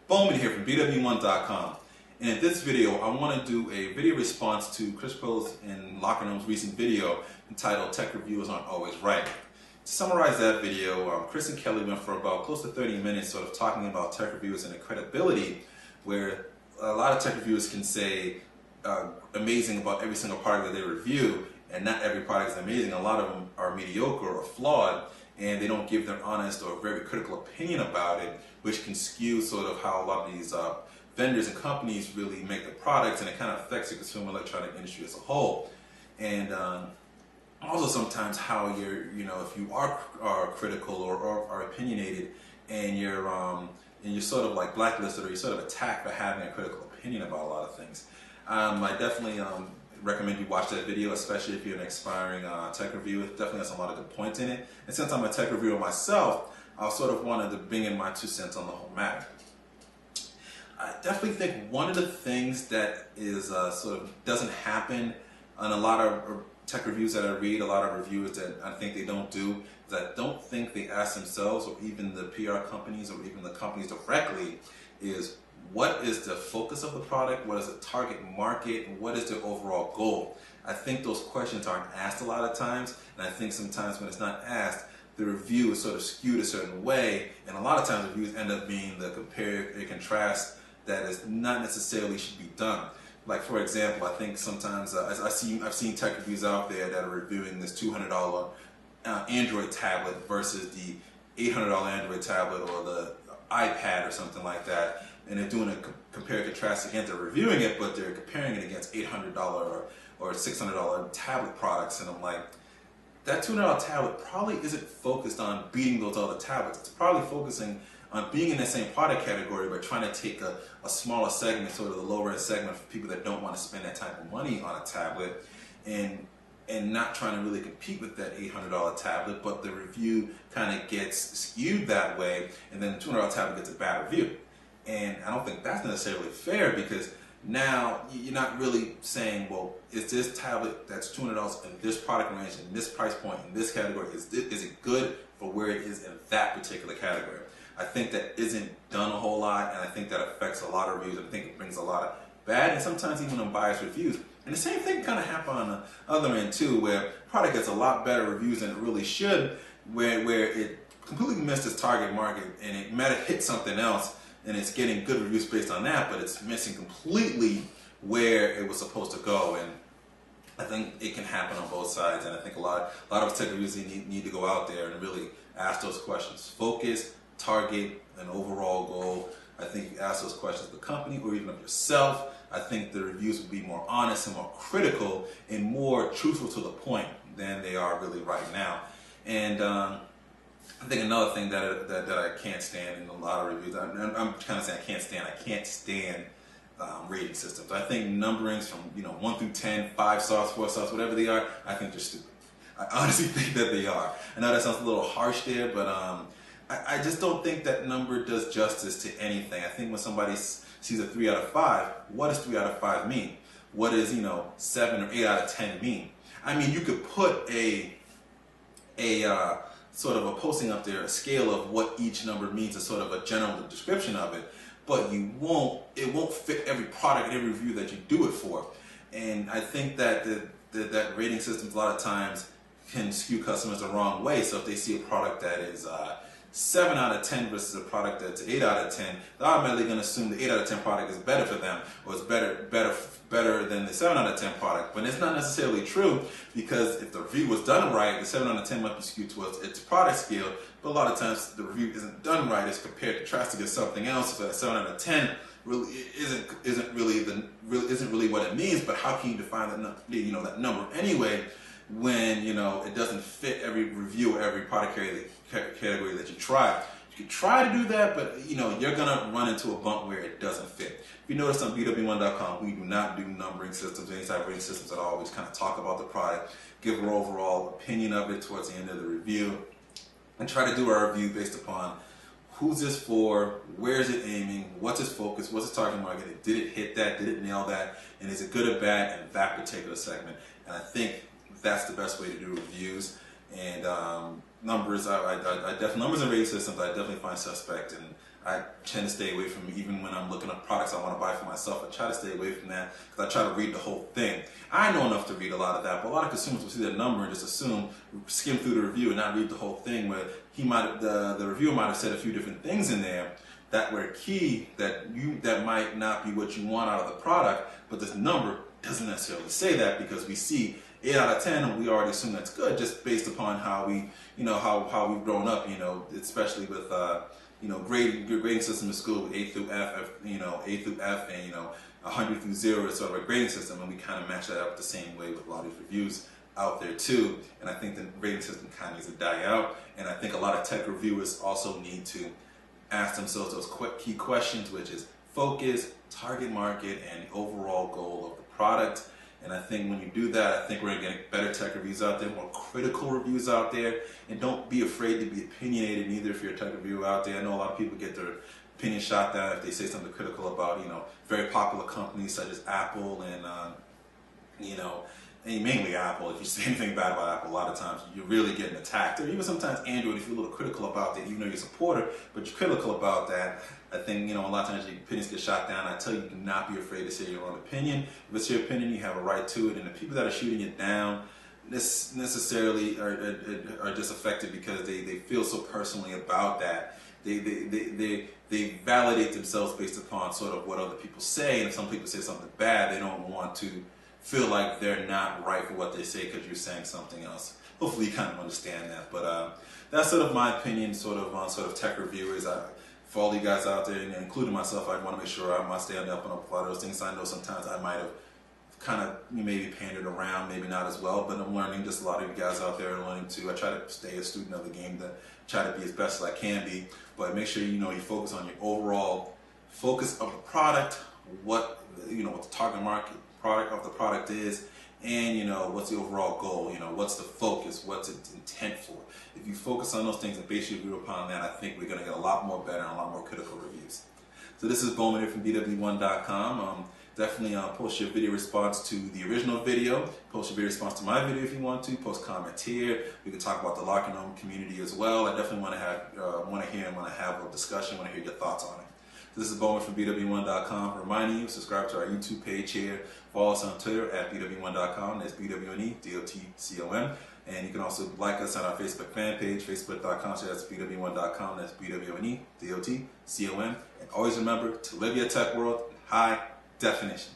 BWOne here from BWOne.com. And in this video, I want to do a video response to Chris Pro's and LockerGnome's recent video entitled Tech Reviews Aren't Always Right. To summarize that video, Chris and Kelly went for about close to 30 minutes sort of talking about tech reviews and their credibility, where a lot of tech reviewers can say amazing about every single product that they review, and not every product is amazing. A lot of them are mediocre or flawed, and they don't give their honest or very critical opinion about it, which can skew sort of how a lot of these vendors and companies really make their products, and it kind of affects the consumer electronic industry as a whole. And also sometimes how if you are critical or are opinionated, and you're sort of like blacklisted or you're sort of attacked for having a critical opinion about a lot of things. I definitely recommend you watch that video, especially if you're an aspiring tech reviewer. It definitely has a lot of good points in it. And since I'm a tech reviewer myself, I sort of wanted to bring in my 2 cents on the whole matter. I definitely think one of the things that is sort of doesn't happen on a lot of tech reviews that I read, a lot of reviewers that I think they don't do, is I don't think they ask themselves, or even the PR companies or even the companies directly, is what is the focus of the product, what is the target market, and what is the overall goal. I think those questions aren't asked a lot of times, and I think sometimes when it's not asked, the review is sort of skewed a certain way, and a lot of times reviews end up being the compare and contrast that is not necessarily should be done. Like, for example, I think sometimes I've seen tech reviews out there that are reviewing this $200 Android tablet versus the $800 Android tablet or the iPad or something like that, and they're doing a compare and contrast against, they're reviewing it, but they're comparing it against $800 or $600 tablet products, and I'm like, that $200 tablet probably isn't focused on beating those other tablets. It's probably focusing on being in the same product category, but trying to take a smaller segment, sort of the lower end segment for people that don't want to spend that type of money on a tablet, and not trying to really compete with that $800 tablet, but the review kind of gets skewed that way, and then the $200 tablet gets a bad review. And I don't think that's necessarily fair, because now you're not really saying, well, is this tablet that's $200 in this product range, in this price point, in this category, is it good for where it is in that particular category? I think that isn't done a whole lot, and I think that affects a lot of reviews. I think it brings a lot of bad and sometimes even unbiased reviews. And the same thing kind of happen on the other end too, where product gets a lot better reviews than it really should, where it completely missed its target market, and it might have hit something else, and it's getting good reviews based on that, but it's missing completely where it was supposed to go. And I think it can happen on both sides, and I think a lot of tech reviews need to go out there and really ask those questions. Focus, target, an overall goal. I think you ask those questions of the company or even of yourself, I think the reviews will be more honest and more critical and more truthful to the point than they are really right now. And I think another thing that I can't stand in a lot of reviews, I'm kind of saying I can't stand rating systems. I think numberings from 1 through 10, 5 stars, 4 stars, whatever they are, I think they're stupid. I honestly think that they are. I know that sounds a little harsh there, but I just don't think that number does justice to anything. I think when somebody sees a 3 out of 5, what does 3 out of 5 mean? What does 7 or 8 out of 10 mean? I mean, you could put a sort of a posting up there, a scale of what each number means, a sort of a general description of it, but it won't fit every product and every review that you do it for. And I think that that rating systems a lot of times can skew customers the wrong way. So if they see a product that is 7 out of 10 versus a product that's 8 out of 10, they're automatically going to assume the 8 out of 10 product is better for them, or it's better than the 7 out of 10 product. But it's not necessarily true, because if the review was done right, the 7 out of 10 might be skewed towards its product scale, but a lot of times the review isn't done right. It's compared, contrasted against something else, so that 7 out of 10 really isn't really what it means. But how can you define that number anyway, when it doesn't fit every review or every product category that you try? You can try to do that, but you're gonna run into a bump where it doesn't fit. If you notice on BWOne.com, we do not do numbering systems, any type of rating systems at all. We just kind of talk about the product, give our overall opinion of it towards the end of the review, and try to do our review based upon who's this for, where is it aiming, what's its focus, what's its target market, did it hit that, did it nail that, and is it good or bad in that particular segment. And I think that's the best way to do reviews. And numbers and rating systems I definitely find suspect, and I tend to stay away from, even when I'm looking at products I want to buy for myself. I try to stay away from that because I try to read the whole thing. I know enough to read a lot of that, but a lot of consumers will see that number and just assume, skim through the review and not read the whole thing, where the reviewer might have said a few different things in there that were key that might not be what you want out of the product, but this number doesn't necessarily say that, because we see 8 out of 10 and we already assume that's good just based upon how we, how we've grown up, especially with grading system in school with A through F, A through F, and 100 through 0 is sort of a grading system, and we kind of match that up the same way with a lot of these reviews out there too. And I think the grading system kind of needs to die out, and I think a lot of tech reviewers also need to ask themselves those key questions, which is focus, target market, and the overall goal of the product. And I think when you do that, I think we're going to get better tech reviews out there, more critical reviews out there. And don't be afraid to be opinionated either if you're a tech reviewer out there. I know a lot of people get their opinion shot down if they say something critical about, very popular companies such as Apple and, and mainly Apple. If you say anything bad about Apple, a lot of times you're really getting attacked. Or even sometimes Android, if you're a little critical about that, even though you're a supporter, but you're critical about that, I think, a lot of times your opinions get shot down. I tell you, do not be afraid to say your own opinion. If it's your opinion, you have a right to it. And the people that are shooting it down necessarily are just affected because they feel so personally about that. They validate themselves based upon sort of what other people say. And if some people say something bad, they don't want to feel like they're not right for what they say because you're saying something else. Hopefully you kind of understand that. But that's sort of my opinion sort of tech reviewers. For all you guys out there, and including myself, I want to make sure I stay on the up and up with a lot of those things. I know sometimes I might have kind of maybe pandered around, maybe not as well, but I'm learning. Just a lot of you guys out there are learning too. I try to stay a student of the game, to try to be as best as I can be, but make sure you focus on your overall focus of the product, what what the target market product of the product is, and what's the overall goal, what's the focus, what's its intent for. If you focus on those things and base your review upon that, I think we're going to get a lot more better and a lot more critical reviews. So this is BWOne here from BWOne.com. Definitely post your video response to the original video, post your video response to my video if you want to, post comments here. We can talk about the LockerGnome community as well. I definitely want to have a discussion, want to hear your thoughts on it. This is BWOne from BWOne.com, reminding you, subscribe to our YouTube page here. Follow us on Twitter at BWOne.com. That's BWOne, DOTCOM. And you can also like us on our Facebook fan page, Facebook.com/BWOne.com. That's BWOne, DOTCOM. And always remember to live your tech world in high definition.